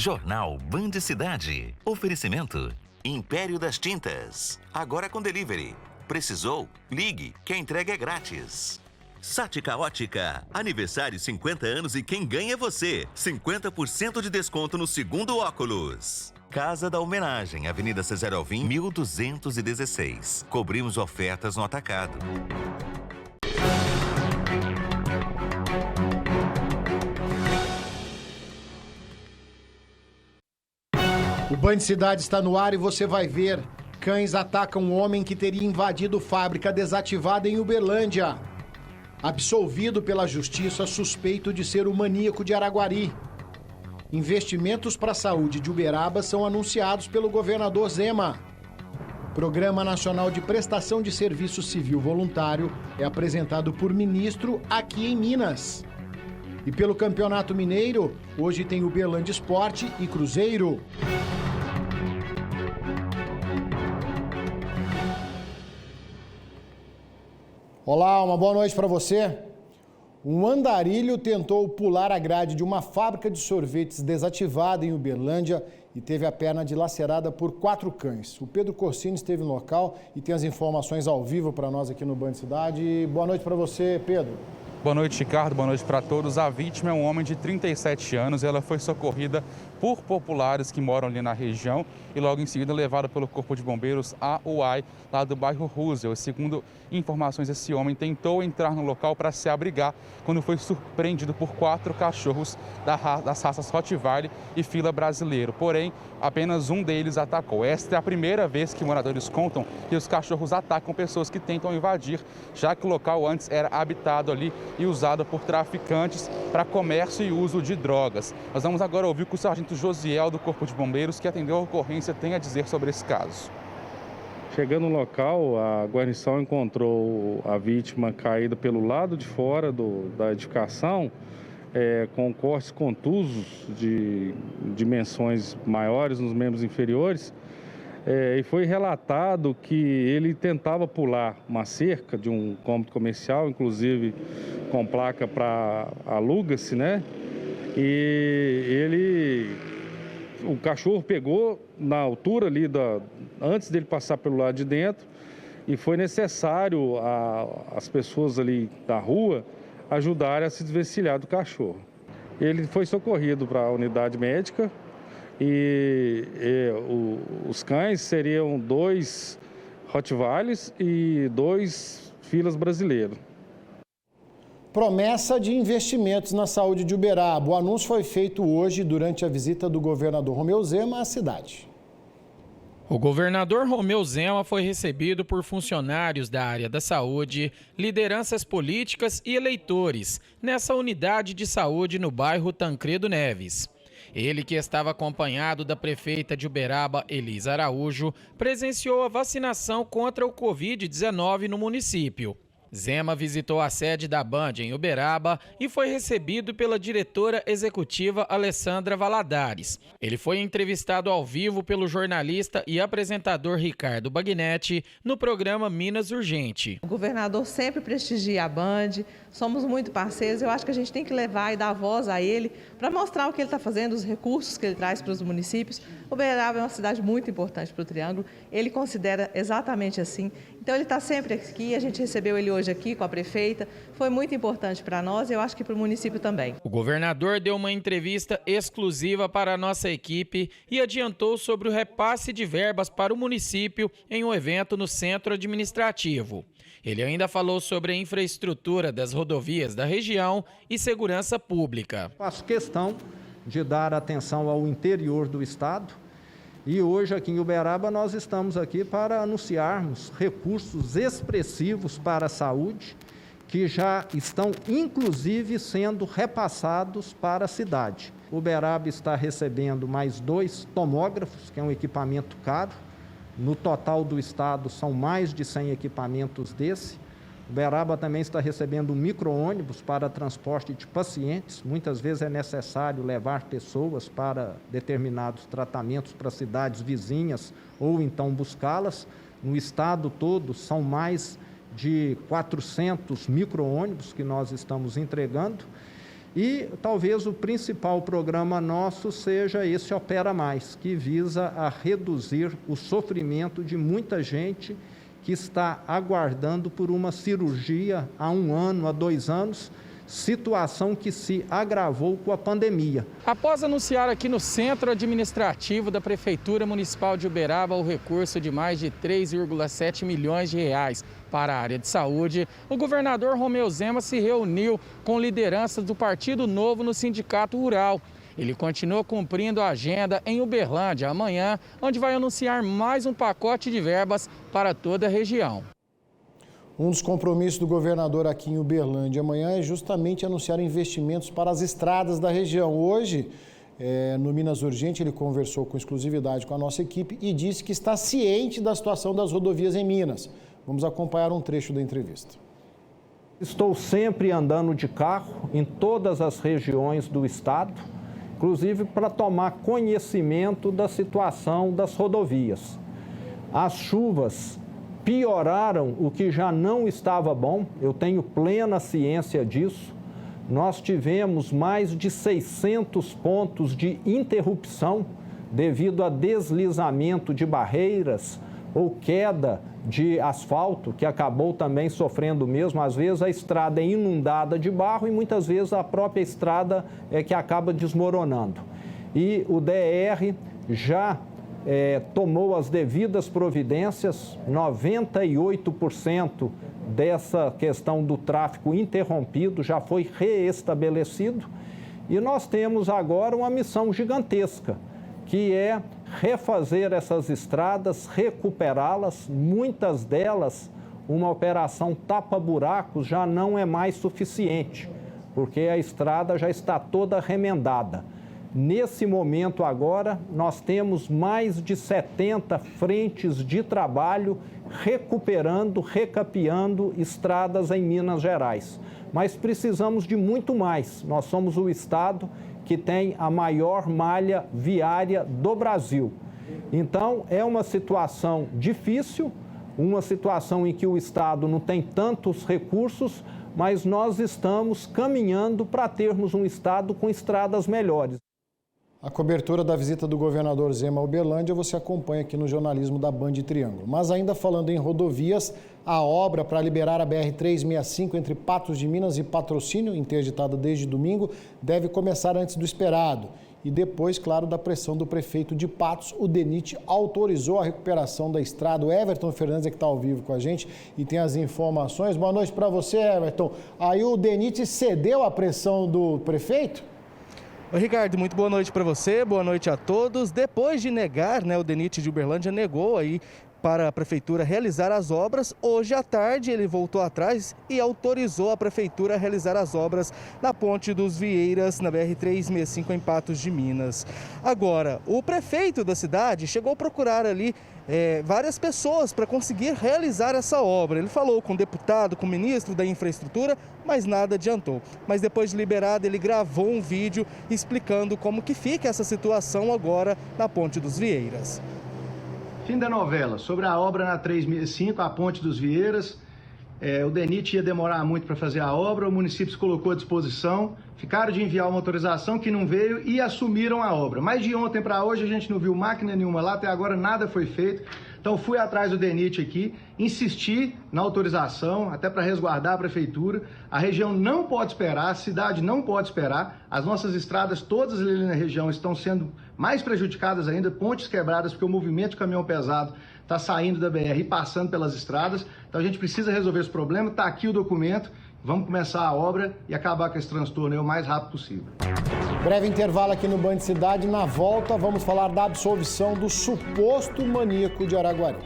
Jornal Band Cidade. Oferecimento Império das Tintas. Agora com delivery. Precisou? Ligue, que a entrega é grátis. Sática Ótica. Aniversário 50 anos e quem ganha é você. 50% de desconto no segundo óculos. Casa da Homenagem, Avenida Cesar Alvim, 1216. Cobrimos ofertas no atacado. O Band Cidade está no ar e você vai ver. Cães atacam um homem que teria invadido fábrica desativada em Uberlândia. Absolvido pela justiça, suspeito de ser o maníaco de Araguari. Investimentos para a saúde de Uberaba são anunciados pelo governador Zema. Programa Nacional de Prestação de Serviço Civil Voluntário é apresentado por ministro aqui em Minas. E pelo Campeonato Mineiro, hoje tem Uberlândia Esporte e Cruzeiro. Olá, uma boa noite para você. Um andarilho tentou pular a grade de uma fábrica de sorvetes desativada em Uberlândia e teve a perna dilacerada por 4 cães. O Pedro Corsini esteve no local e tem as informações ao vivo para nós aqui no Band Cidade. Boa noite para você, Pedro. Boa noite, Ricardo. Boa noite para todos. A vítima é um homem de 37 anos. Ela foi socorrida por populares que moram ali na região e logo em seguida levada pelo Corpo de Bombeiros à UAI, lá do bairro Roosevelt. Segundo informações, esse homem tentou entrar no local para se abrigar quando foi surpreendido por 4 cachorros das raças Rottweiler e Fila Brasileiro. Porém, apenas um deles atacou. Esta é a primeira vez que moradores contam que os cachorros atacam pessoas que tentam invadir, já que o local antes era habitado ali e usado por traficantes para comércio e uso de drogas. Nós vamos agora ouvir o que o sargento Josiel, do Corpo de Bombeiros, que atendeu a ocorrência, tem a dizer sobre esse caso. Chegando no local, a guarnição encontrou a vítima caída pelo lado de fora da edificação, com cortes contusos de dimensões maiores nos membros inferiores, e foi relatado que ele tentava pular uma cerca de um cômodo comercial, inclusive com placa para aluga-se, né? E o cachorro pegou na altura ali, antes dele passar pelo lado de dentro, e foi necessário as pessoas ali da rua ajudarem a se desvencilhar do cachorro. Ele foi socorrido para a unidade médica e os cães seriam 2 Rottweilers e 2 Filas Brasileiros. Promessa de investimentos na saúde de Uberaba. O anúncio foi feito hoje durante a visita do governador Romeu Zema à cidade. O governador Romeu Zema foi recebido por funcionários da área da saúde, lideranças políticas e eleitores nessa unidade de saúde no bairro Tancredo Neves. Ele, que estava acompanhado da prefeita de Uberaba, Elisa Araújo, presenciou a vacinação contra o Covid-19 no município. Zema visitou a sede da Band em Uberaba e foi recebido pela diretora executiva Alessandra Valadares. Ele foi entrevistado ao vivo pelo jornalista e apresentador Ricardo Bagnetti no programa Minas Urgente. O governador sempre prestigia a Band, somos muito parceiros, eu acho que a gente tem que levar e dar voz a ele para mostrar o que ele está fazendo, os recursos que ele traz para os municípios. Uberaba é uma cidade muito importante para o Triângulo, ele considera exatamente assim. Então ele está sempre aqui, a gente recebeu ele hoje aqui com a prefeita, foi muito importante para nós e eu acho que para o município também. O governador deu uma entrevista exclusiva para a nossa equipe e adiantou sobre o repasse de verbas para o município em um evento no centro administrativo. Ele ainda falou sobre a infraestrutura das rodovias da região e segurança pública. Faço questão de dar atenção ao interior do estado. E hoje aqui em Uberaba nós estamos aqui para anunciarmos recursos expressivos para a saúde, que já estão inclusive sendo repassados para a cidade. Uberaba está recebendo mais 2 tomógrafos, que é um equipamento caro. No total do estado são mais de 100 equipamentos desse. Uberaba também está recebendo micro-ônibus para transporte de pacientes. Muitas vezes é necessário levar pessoas para determinados tratamentos para cidades vizinhas ou então buscá-las. No estado todo são mais de 400 micro-ônibus que nós estamos entregando. E talvez o principal programa nosso seja esse Opera Mais, que visa a reduzir o sofrimento de muita gente que está aguardando por uma cirurgia há 1 ano, há 2 anos, situação que se agravou com a pandemia. Após anunciar aqui no Centro Administrativo da Prefeitura Municipal de Uberaba o recurso de mais de 3,7 milhões de reais para a área de saúde, o governador Romeu Zema se reuniu com lideranças do Partido Novo no Sindicato Rural. Ele continua cumprindo a agenda em Uberlândia amanhã, onde vai anunciar mais um pacote de verbas para toda a região. Um dos compromissos do governador aqui em Uberlândia amanhã é justamente anunciar investimentos para as estradas da região. Hoje, no Minas Urgente, ele conversou com exclusividade com a nossa equipe e disse que está ciente da situação das rodovias em Minas. Vamos acompanhar um trecho da entrevista. Estou sempre andando de carro em todas as regiões do estado, inclusive para tomar conhecimento da situação das rodovias. As chuvas pioraram o que já não estava bom, eu tenho plena ciência disso. Nós tivemos mais de 600 pontos de interrupção devido a deslizamento de barreiras ou queda de asfalto, que acabou também sofrendo mesmo. Às vezes a estrada é inundada de barro e muitas vezes a própria estrada é que acaba desmoronando. E o DR já tomou as devidas providências, 98% dessa questão do tráfego interrompido já foi reestabelecido e nós temos agora uma missão gigantesca, que é refazer essas estradas, recuperá-las, muitas delas, uma operação tapa-buracos já não é mais suficiente, porque a estrada já está toda remendada. Nesse momento agora, nós temos mais de 70 frentes de trabalho recuperando, recapeando estradas em Minas Gerais. Mas precisamos de muito mais. Nós somos o estado que tem a maior malha viária do Brasil. Então, é uma situação difícil, uma situação em que o estado não tem tantos recursos, mas nós estamos caminhando para termos um estado com estradas melhores. A cobertura da visita do governador Zema a Uberlândia você acompanha aqui no jornalismo da Band Triângulo. Mas ainda falando em rodovias, a obra para liberar a BR-365 entre Patos de Minas e Patrocínio, interditada desde domingo, deve começar antes do esperado. E depois, claro, da pressão do prefeito de Patos, o DENIT autorizou a recuperação da estrada. O Everton Fernandes é que está ao vivo com a gente e tem as informações. Boa noite para você, Everton. Aí o DENIT cedeu à pressão do prefeito? Oi, Ricardo, muito boa noite para você, boa noite a todos. Depois de negar, o DENIT de Uberlândia negou aí para a prefeitura realizar as obras. Hoje à tarde ele voltou atrás e autorizou a prefeitura a realizar as obras na Ponte dos Vieiras, na BR-365 em Patos de Minas. Agora, o prefeito da cidade chegou a procurar ali várias pessoas para conseguir realizar essa obra. Ele falou com o deputado, com o ministro da infraestrutura, mas nada adiantou. Mas depois de liberado, ele gravou um vídeo explicando como que fica essa situação agora na Ponte dos Vieiras. Fim da novela. Sobre a obra na 365, a Ponte dos Vieiras, o DENIT ia demorar muito para fazer a obra, o município se colocou à disposição, ficaram de enviar uma autorização que não veio e assumiram a obra. Mas de ontem para hoje a gente não viu máquina nenhuma lá, até agora nada foi feito. Então fui atrás do DENIT aqui, insisti na autorização, até para resguardar a prefeitura. A região não pode esperar, a cidade não pode esperar. As nossas estradas, todas ali na região, estão sendo mais prejudicadas ainda, pontes quebradas, porque o movimento de caminhão pesado está saindo da BR e passando pelas estradas. Então a gente precisa resolver esse problema, está aqui o documento, vamos começar a obra e acabar com esse transtorno o mais rápido possível. Breve intervalo aqui no Band Cidade. Na volta, vamos falar da absolvição do suposto maníaco de Araguari.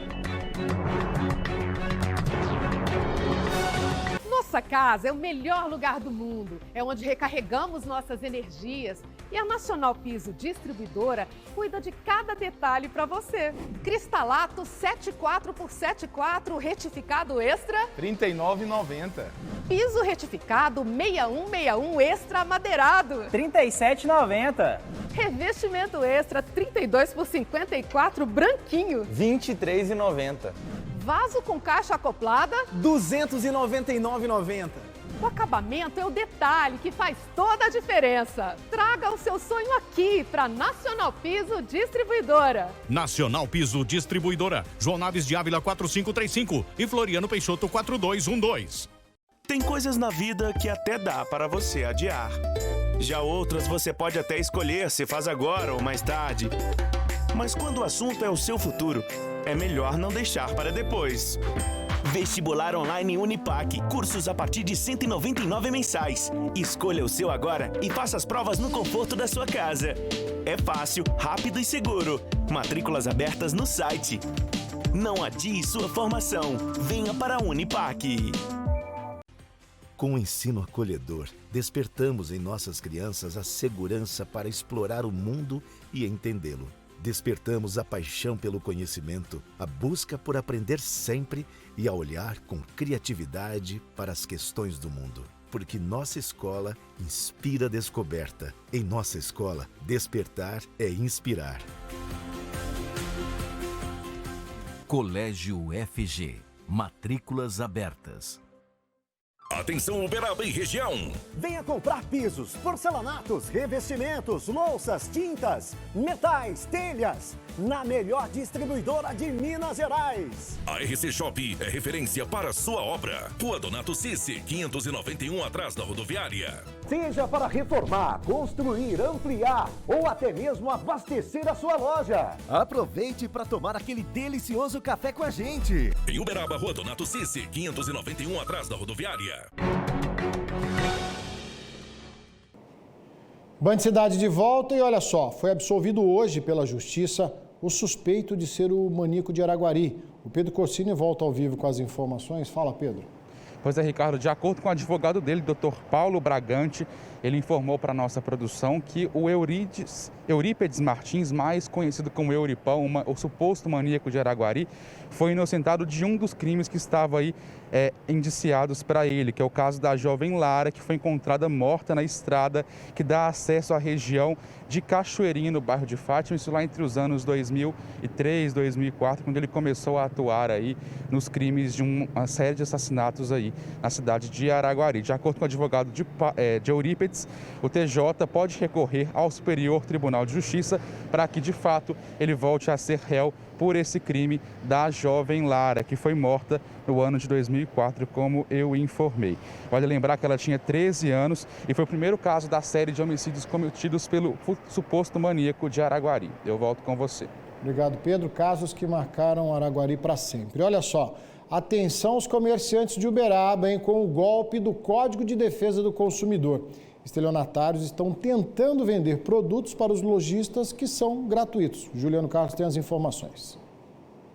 Nossa casa é o melhor lugar do mundo. É onde recarregamos nossas energias. E a Nacional Piso Distribuidora cuida de cada detalhe para você. Cristalato 74x74 retificado extra R$ 39,90. Piso retificado 6161 extra amadeirado R$ 37,90. Revestimento extra 32x54 branquinho R$ 23,90. Vaso com caixa acoplada R$ 299,90. O acabamento é o detalhe que faz toda a diferença. Traga o seu sonho aqui para Nacional Piso Distribuidora. Nacional Piso Distribuidora, João Naves de Ávila 4535 e Floriano Peixoto 4212. Tem coisas na vida que até dá para você adiar. Já outras você pode até escolher se faz agora ou mais tarde. Mas quando o assunto é o seu futuro, é melhor não deixar para depois. Vestibular online Unipac. Cursos a partir de R$ 199 mensais. Escolha o seu agora e faça as provas no conforto da sua casa. É fácil, rápido e seguro. Matrículas abertas no site. Não adie sua formação. Venha para a Unipac. Com o ensino acolhedor, despertamos em nossas crianças a segurança para explorar o mundo e entendê-lo. Despertamos a paixão pelo conhecimento, a busca por aprender sempre e a olhar com criatividade para as questões do mundo. Porque nossa escola inspira descoberta. Em nossa escola, despertar é inspirar. Colégio FG. Matrículas abertas. Atenção Uberaba e região! Venha comprar pisos, porcelanatos, revestimentos, louças, tintas, metais, telhas, na melhor distribuidora de Minas Gerais. A RC Shop é referência para a sua obra. Rua Donato Cici, 591, atrás da rodoviária. Seja para reformar, construir, ampliar ou até mesmo abastecer a sua loja. Aproveite para tomar aquele delicioso café com a gente. Em Uberaba, Rua Donato Cici, 591, atrás da rodoviária. Band Cidade de volta e olha só, foi absolvido hoje pela Justiça o suspeito de ser o maníaco de Araguari. O Pedro Corsini volta ao vivo com as informações. Fala, Pedro. Pois é, Ricardo, de acordo com o advogado dele, Dr. Paulo Bragante, ele informou para a nossa produção que o Eurípedes Martins, mais conhecido como Euripão, o suposto maníaco de Araguari, foi inocentado de um dos crimes que estavam aí indiciados para ele, que é o caso da jovem Lara, que foi encontrada morta na estrada que dá acesso à região de Cachoeirinha, no bairro de Fátima, isso lá entre os anos 2003, 2004, quando ele começou a atuar aí nos crimes de uma série de assassinatos aí na cidade de Araguari. De acordo com o advogado de Eurípedes, o TJ pode recorrer ao Superior Tribunal de Justiça para que, de fato, ele volte a ser réu por esse crime da jovem Lara, que foi morta no ano de 2004, como eu informei. Vale lembrar que ela tinha 13 anos e foi o primeiro caso da série de homicídios cometidos pelo suposto maníaco de Araguari. Eu volto com você. Obrigado, Pedro. Casos que marcaram Araguari para sempre. Olha só, atenção aos comerciantes de Uberaba, hein, com o golpe do Código de Defesa do Consumidor. Estelionatários estão tentando vender produtos para os lojistas que são gratuitos. Juliano Carlos tem as informações.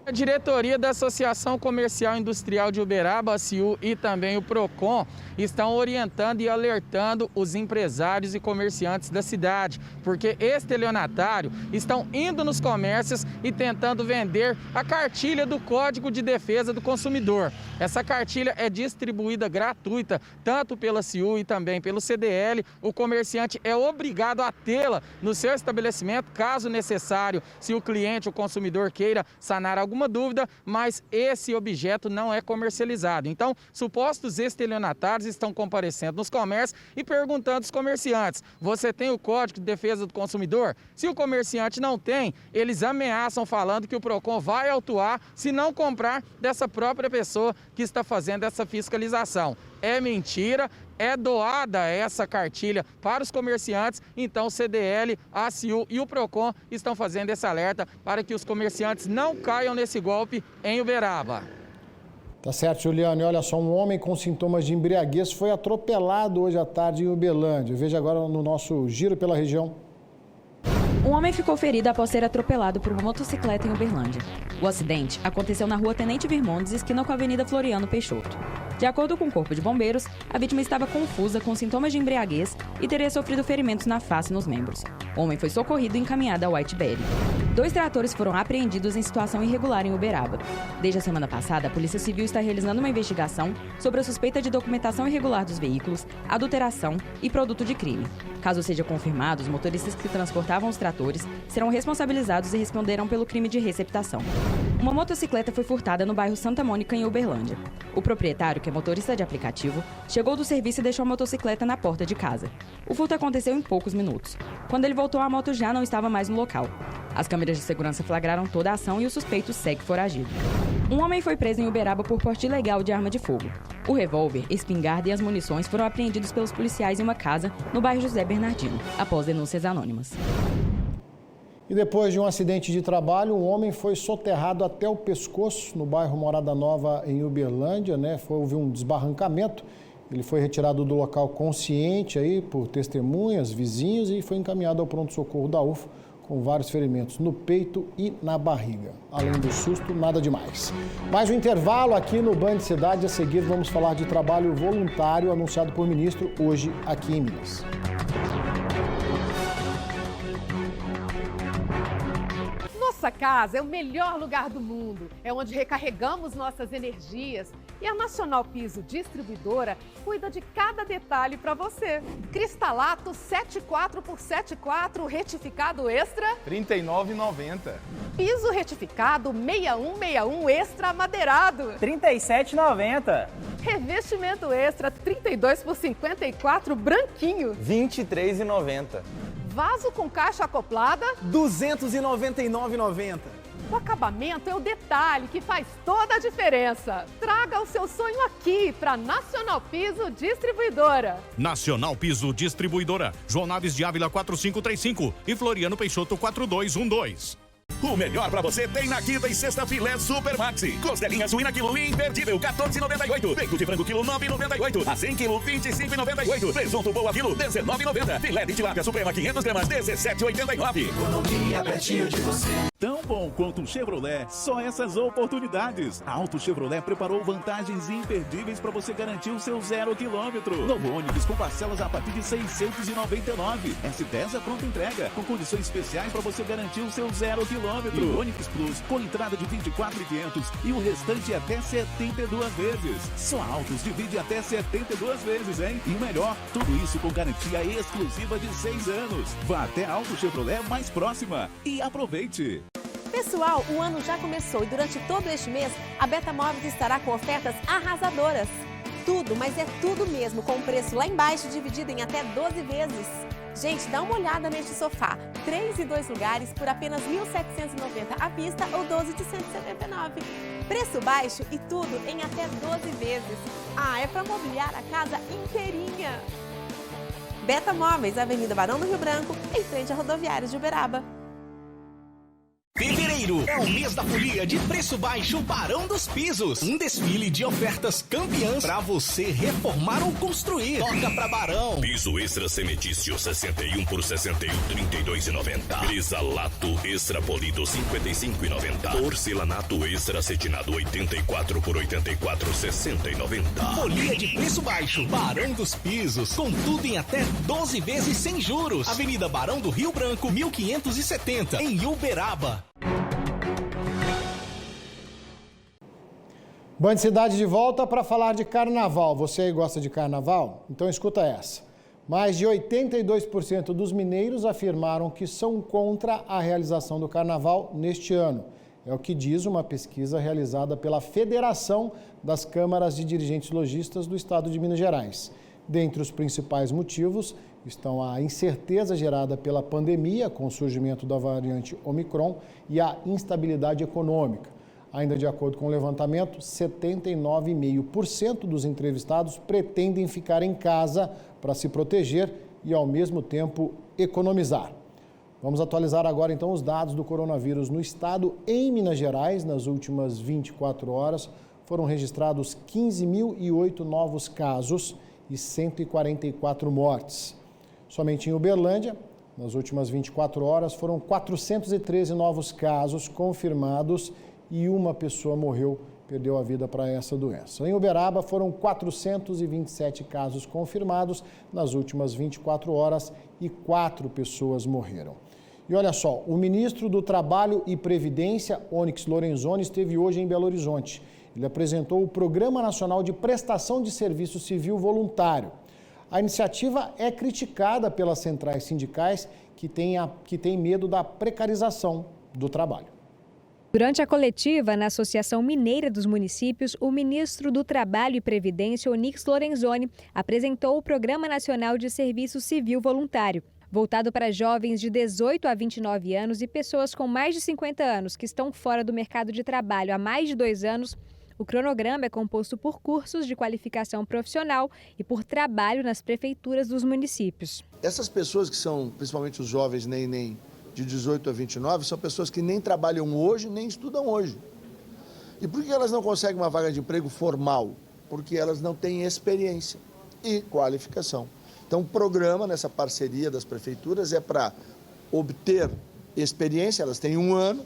A diretoria da Associação Comercial Industrial de Uberaba, a ACIU, e também o PROCON estão orientando e alertando os empresários e comerciantes da cidade, porque estelionatários estão indo nos comércios e tentando vender a cartilha do Código de Defesa do Consumidor. Essa cartilha é distribuída gratuita, tanto pela ACIU e também pelo CDL. O comerciante é obrigado a tê-la no seu estabelecimento, caso necessário, se o cliente, o consumidor, queira sanar alguma dúvida, mas esse objeto não é comercializado. Então, supostos estelionatários estão comparecendo nos comércios e perguntando aos comerciantes: você tem o Código de Defesa do Consumidor? Se o comerciante não tem, eles ameaçam falando que o PROCON vai autuar se não comprar dessa própria pessoa que está fazendo essa fiscalização. É mentira. É doada essa cartilha para os comerciantes, então o CDL, a ACIU e o PROCON estão fazendo esse alerta para que os comerciantes não caiam nesse golpe em Uberaba. Tá certo, Juliano. E olha só, um homem com sintomas de embriaguez foi atropelado hoje à tarde em Uberlândia. Veja agora no nosso giro pela região. Um homem ficou ferido após ser atropelado por uma motocicleta em Uberlândia. O acidente aconteceu na rua Tenente Virmondes, esquina com a Avenida Floriano Peixoto. De acordo com o Corpo de Bombeiros, a vítima estava confusa com sintomas de embriaguez e teria sofrido ferimentos na face e nos membros. O homem foi socorrido e encaminhado a Whiteberry. 2 tratores foram apreendidos em situação irregular em Uberaba. Desde a semana passada, a Polícia Civil está realizando uma investigação sobre a suspeita de documentação irregular dos veículos, adulteração e produto de crime. Caso seja confirmado, os motoristas que transportavam os tratores serão responsabilizados e responderão pelo crime de receptação. Uma motocicleta foi furtada no bairro Santa Mônica, em Uberlândia. O proprietário, que é motorista de aplicativo, chegou do serviço e deixou a motocicleta na porta de casa. O furto aconteceu em poucos minutos. Quando ele voltou, a moto já não estava mais no local. As câmeras de segurança flagraram toda a ação e o suspeito segue foragido. Um homem foi preso em Uberaba por porte ilegal de arma de fogo. O revólver, espingarda e as munições foram apreendidos pelos policiais em uma casa no bairro José Bernardino, após denúncias anônimas. E depois de um acidente de trabalho, um homem foi soterrado até o pescoço no bairro Morada Nova, em Uberlândia, houve um desbarrancamento. Ele foi retirado do local consciente aí por testemunhas, vizinhos, e foi encaminhado ao pronto-socorro da UFO com vários ferimentos no peito e na barriga. Além do susto, nada demais. Mais um intervalo aqui no Band Cidade. A seguir, vamos falar de trabalho voluntário anunciado por ministro hoje aqui em Minas. Nossa casa é o melhor lugar do mundo. É onde recarregamos nossas energias. E a Nacional Piso Distribuidora cuida de cada detalhe para você. Cristalato 74x74 retificado extra R$ 39,90. Piso retificado 6161 extra madeirado R$ 37,90. Revestimento extra 32x54 branquinho R$ 23,90. Vaso com caixa acoplada R$ 299,90. O acabamento é o detalhe que faz toda a diferença. Traga o seu sonho aqui para Nacional Piso Distribuidora. Nacional Piso Distribuidora. João Naves de Ávila 4535 e Floriano Peixoto 4212. O melhor pra você tem na quinta e sexta filé Super Maxi. Costelinha suína quilo imperdível, 14,98. Peito de frango quilo 9,98. A 100 quilo, 25,98. Presunto boa quilo, 19,90. Filé de tilápia suprema 500 gramas, 17,89. Economia pertinho de você. Tão bom quanto um Chevrolet, só essas oportunidades. A Auto Chevrolet preparou vantagens imperdíveis para você garantir o seu 0 km. Novo Onix com parcelas a partir de R$ 699. S10 é pronta entrega, com condições especiais para você garantir o seu 0 km. E o Onix Plus com entrada de 24.500 e o restante até 72 vezes. Só a Autos divide até 72 vezes, hein? E o melhor, tudo isso com garantia exclusiva de 6 anos. Vá até a Auto Chevrolet mais próxima e aproveite. Pessoal, o ano já começou e durante todo este mês, a Beta Móveis estará com ofertas arrasadoras. Tudo, mas é tudo mesmo, com preço lá embaixo, dividido em até 12 vezes. Gente, dá uma olhada neste sofá. 3 e 2 lugares por apenas R$ 1.790 à vista ou 12 de R$ 179. Preço baixo e tudo em até 12 vezes. Ah, é para mobiliar a casa inteirinha. Beta Móveis, Avenida Barão do Rio Branco, em frente à rodoviária de Uberaba. Fevereiro é o mês da folia de preço baixo Barão dos Pisos. Um desfile de ofertas campeãs para você reformar ou construir. Toca pra Barão. Piso extra cementício 61 por 61, 32,90. Grisalato extra polido 55,90. Porcelanato extra acetinado 84 por 84, 60,90. Folia de preço baixo Barão dos Pisos, com tudo em até 12 vezes sem juros. Avenida Barão do Rio Branco, 1570, em Uberaba. Band Cidade de volta para falar de carnaval. Você aí gosta de carnaval? Então escuta essa. Mais de 82% dos mineiros afirmaram que são contra a realização do carnaval neste ano. É o que diz uma pesquisa realizada pela Federação das Câmaras de Dirigentes Lojistas do Estado de Minas Gerais. Dentre os principais motivos estão a incerteza gerada pela pandemia, com o surgimento da variante Omicron, e a instabilidade econômica. Ainda de acordo com o levantamento, 79,5% dos entrevistados pretendem ficar em casa para se proteger e, ao mesmo tempo, economizar. Vamos atualizar agora, então, os dados do coronavírus no estado. Em Minas Gerais, nas últimas 24 horas, foram registrados 15.008 novos casos e 144 mortes. Somente em Uberlândia, nas últimas 24 horas, foram 413 novos casos confirmados e uma pessoa morreu perdeu a vida para essa doença. Em Uberaba foram 427 casos confirmados nas últimas 24 horas e 4 pessoas morreram. E olha só, o ministro do Trabalho e Previdência, Onyx Lorenzoni, esteve hoje em Belo Horizonte. Ele apresentou o Programa Nacional de Prestação de Serviço Civil Voluntário. A iniciativa é criticada pelas centrais sindicais que têm medo da precarização do trabalho. Durante a coletiva na Associação Mineira dos Municípios, o ministro do Trabalho e Previdência, Onyx Lorenzoni, apresentou o Programa Nacional de Serviço Civil Voluntário, voltado para jovens de 18 a 29 anos e pessoas com mais de 50 anos que estão fora do mercado de trabalho há mais de 2 anos. O cronograma é composto por cursos de qualificação profissional e por trabalho nas prefeituras dos municípios. Essas pessoas que são, principalmente os jovens nem de 18 a 29, são pessoas que nem trabalham hoje, nem estudam hoje. E por que elas não conseguem uma vaga de emprego formal? Porque elas não têm experiência e qualificação. Então, o programa, nessa parceria das prefeituras, é para obter experiência, elas têm 1 ano,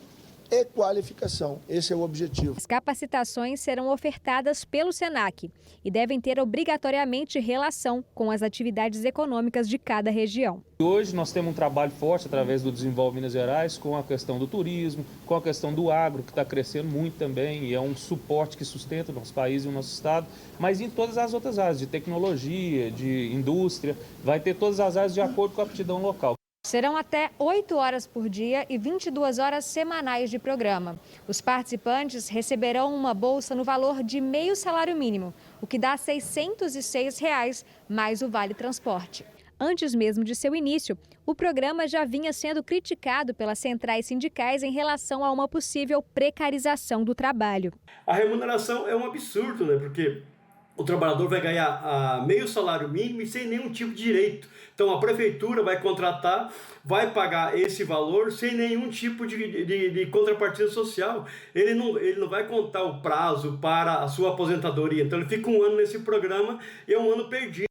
e qualificação. Esse é o objetivo. As capacitações serão ofertadas pelo SENAC e devem ter obrigatoriamente relação com as atividades econômicas de cada região. Hoje nós temos um trabalho forte através do Desenvolve Minas Gerais com a questão do turismo, com a questão do agro, que está crescendo muito também e é um suporte que sustenta o nosso país e o nosso estado, mas em todas as outras áreas, de tecnologia, de indústria, vai ter todas as áreas de acordo com a aptidão local. Serão até 8 horas por dia e 22 horas semanais de programa. Os participantes receberão uma bolsa no valor de meio salário mínimo, o que dá R$ 606, mais o Vale Transporte. Antes mesmo de seu início, o programa já vinha sendo criticado pelas centrais sindicais em relação a uma possível precarização do trabalho. A remuneração é um absurdo, né? Porque o trabalhador vai ganhar meio salário mínimo e sem nenhum tipo de direito. Então a prefeitura vai contratar, vai pagar esse valor sem nenhum tipo de contrapartida social. Ele não vai contar o prazo para a sua aposentadoria. Então ele fica 1 ano nesse programa e é 1 ano perdido.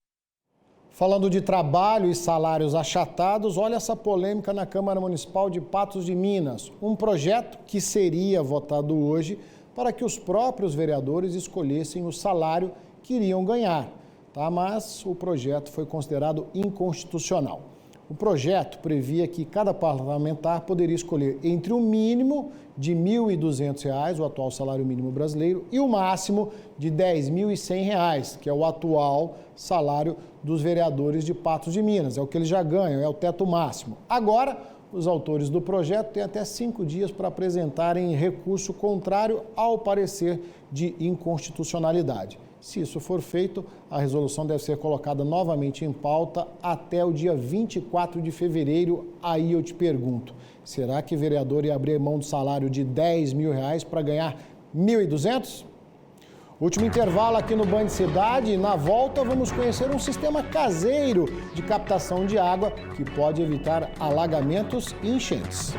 Falando de trabalho e salários achatados, olha essa polêmica na Câmara Municipal de Patos de Minas. Um projeto que seria votado hoje para que os próprios vereadores escolhessem o salário que iriam ganhar, tá? Mas o projeto foi considerado inconstitucional. O projeto previa que cada parlamentar poderia escolher entre o mínimo de R$ 1.200, o atual salário mínimo brasileiro, e o máximo de R$ 10.100, que é o atual salário dos vereadores de Patos de Minas. É o que eles já ganham, é o teto máximo. Agora, os autores do projeto têm até 5 dias para apresentarem recurso contrário ao parecer de inconstitucionalidade. Se isso for feito, a resolução deve ser colocada novamente em pauta até o dia 24 de fevereiro. Aí eu te pergunto, será que o vereador ia abrir mão do salário de R$ 10.000 para ganhar R$ 1.200? Último intervalo aqui no Band Cidade. Na volta, vamos conhecer um sistema caseiro de captação de água que pode evitar alagamentos e enchentes.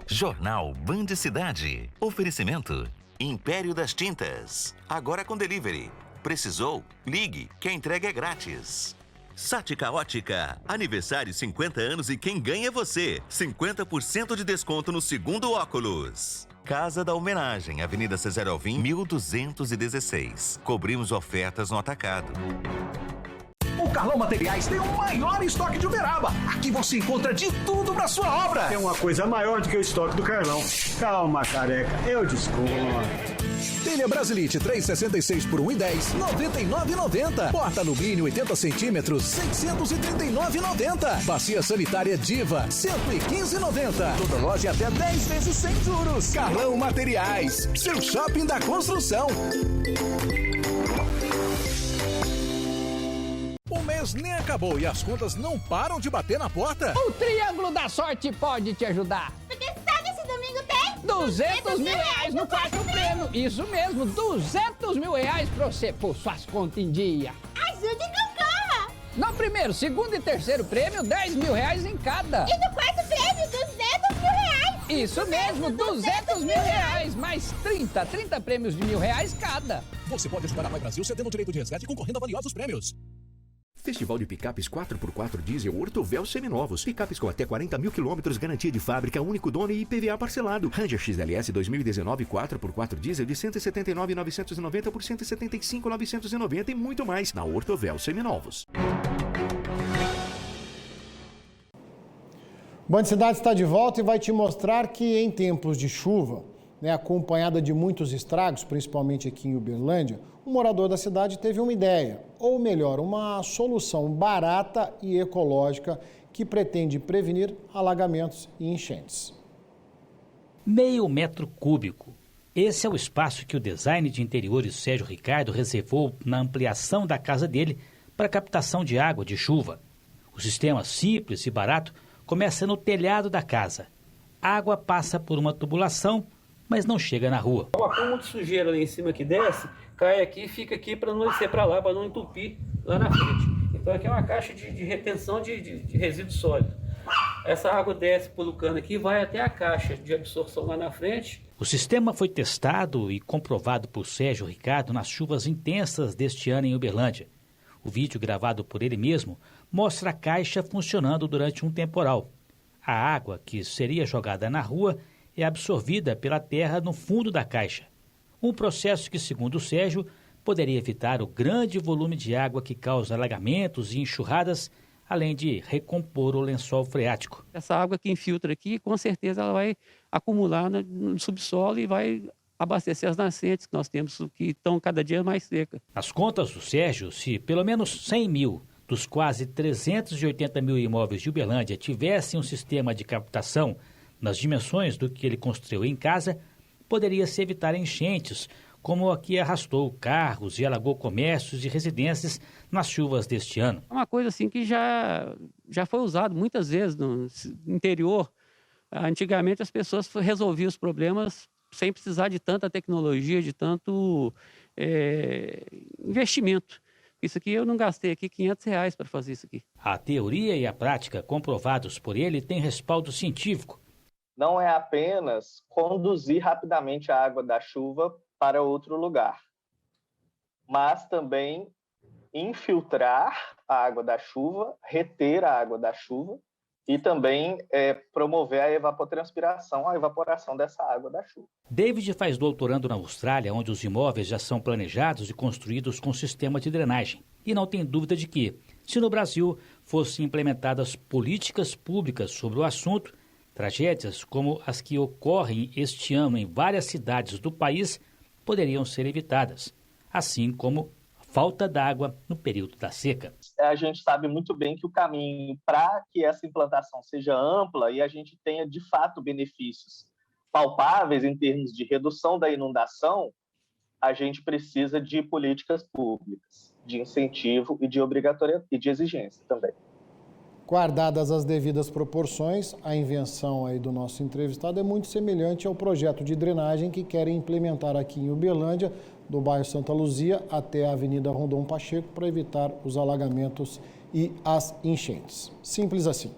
Jornal Band Cidade. Oferecimento Império das Tintas. Agora com delivery. Precisou? Ligue, que a entrega é grátis. Sática Ótica. Aniversário 50 anos e quem ganha é você. 50% de desconto no segundo óculos. Casa da Homenagem, Avenida Cesar Alvim, 1216. Cobrimos ofertas no atacado. O Carlão Materiais tem o maior estoque de Uberaba. Aqui você encontra de tudo para sua obra. Tem uma coisa maior do que o estoque do Carlão. Calma, careca, eu desconto. Telha Brasilite 366 por 1,10, 99,90. Porta alumínio 80 centímetros, 639,90. Bacia sanitária Diva, 115,90. Toda loja até 10 vezes sem juros. Carlão Materiais, seu shopping da construção. O mês nem acabou e as contas não param de bater na porta. O Triângulo da Sorte pode te ajudar. Porque sabe, esse domingo tem 200 mil reais no quarto prêmio. Isso mesmo, 200 mil reais pra você pôr suas contas em dia. Ajude que eu corra. No primeiro, segundo e terceiro prêmio, 10 mil reais em cada. E no quarto prêmio, 200 mil reais. Isso mesmo, 200 mil reais. Mais 30 prêmios de R$ 1.000 cada. Você pode ajudar a Vai Brasil cedendo o direito de resgate e concorrendo a valiosos prêmios. Festival de picapes 4x4 diesel Ortovel seminovos. Picapes com até 40 mil quilômetros, garantia de fábrica, único dono e IPVA parcelado. Ranger XLS 2019 4x4 diesel de 179.990 por 175.990 e muito mais na Ortovel seminovos. Band Cidade está de volta e vai te mostrar que em tempos de chuva, acompanhada de muitos estragos, principalmente aqui em Uberlândia, um morador da cidade teve uma ideia, ou melhor, uma solução barata e ecológica que pretende prevenir alagamentos e enchentes. 0,5 metro cúbico. Esse é o espaço que o design de interiores Sérgio Ricardo reservou na ampliação da casa dele para captação de água de chuva. O sistema simples e barato começa no telhado da casa. A água passa por uma tubulação, mas não chega na rua. O acúmulo de sujeira lá em cima que desce, cai aqui e fica aqui para não descer para lá, para não entupir lá na frente. Então aqui é uma caixa de retenção de resíduo sólido. Essa água desce pelo cano aqui e vai até a caixa de absorção lá na frente. O sistema foi testado e comprovado por Sérgio Ricardo nas chuvas intensas deste ano em Uberlândia. O vídeo gravado por ele mesmo mostra a caixa funcionando durante um temporal. A água que seria jogada na rua é absorvida pela terra no fundo da caixa. Um processo que, segundo o Sérgio, poderia evitar o grande volume de água que causa alagamentos e enxurradas, além de recompor o lençol freático. Essa água que infiltra aqui, com certeza ela vai acumular no subsolo e vai abastecer as nascentes que nós temos, que estão cada dia mais secas. Nas contas do Sérgio, se pelo menos 100 mil dos quase 380 mil imóveis de Uberlândia tivessem um sistema de captação nas dimensões do que ele construiu em casa, poderia-se evitar enchentes, como a que arrastou carros e alagou comércios e residências nas chuvas deste ano. É uma coisa assim que já foi usado muitas vezes no interior. Antigamente as pessoas resolviam os problemas sem precisar de tanta tecnologia, de tanto investimento. Isso aqui eu não gastei aqui R$500 para fazer isso aqui. A teoria e a prática comprovados por ele têm respaldo científico. Não é apenas conduzir rapidamente a água da chuva para outro lugar, mas também infiltrar a água da chuva, reter a água da chuva e também promover a evapotranspiração, a evaporação dessa água da chuva. David faz doutorando na Austrália, onde os imóveis já são planejados e construídos com sistema de drenagem. E não tem dúvida de que, se no Brasil fossem implementadas políticas públicas sobre o assunto, tragédias como as que ocorrem este ano em várias cidades do país poderiam ser evitadas, assim como a falta d'água no período da seca. A gente sabe muito bem que o caminho para que essa implantação seja ampla e a gente tenha, de fato, benefícios palpáveis em termos de redução da inundação, a gente precisa de políticas públicas, de incentivo e de obrigatoriedade e de exigência também. Guardadas as devidas proporções, a invenção aí do nosso entrevistado é muito semelhante ao projeto de drenagem que querem implementar aqui em Uberlândia, do bairro Santa Luzia até a Avenida Rondon Pacheco, para evitar os alagamentos e as enchentes. Simples assim.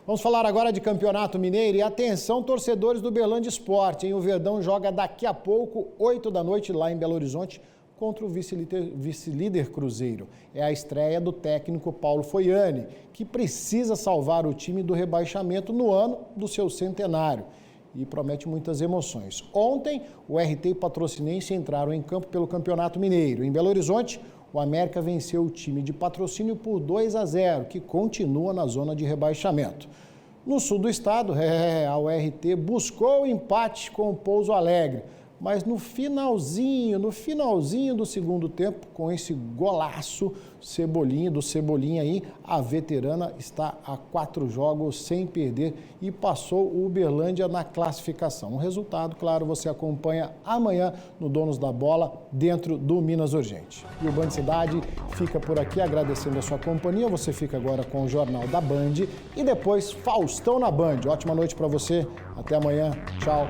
Vamos falar agora de Campeonato Mineiro e atenção, torcedores do Uberlândia Esporte, hein? O Verdão joga daqui a pouco, 8 da noite, lá em Belo Horizonte, contra o vice-líder Cruzeiro. É a estreia do técnico Paulo Foiani, que precisa salvar o time do rebaixamento no ano do seu centenário. E promete muitas emoções. Ontem, o RT e Patrocinense entraram em campo pelo Campeonato Mineiro. Em Belo Horizonte, o América venceu o time de Patrocínio por 2-0, que continua na zona de rebaixamento. No sul do estado, a URT buscou o empate com o Pouso Alegre. Mas no finalzinho do segundo tempo, com esse golaço do Cebolinha aí, a veterana está a 4 jogos sem perder e passou o Uberlândia na classificação. O resultado, claro, você acompanha amanhã no Donos da Bola, dentro do Minas Urgente. E o Band Cidade fica por aqui agradecendo a sua companhia. Você fica agora com o Jornal da Band e depois Faustão na Band. Ótima noite para você. Até amanhã. Tchau.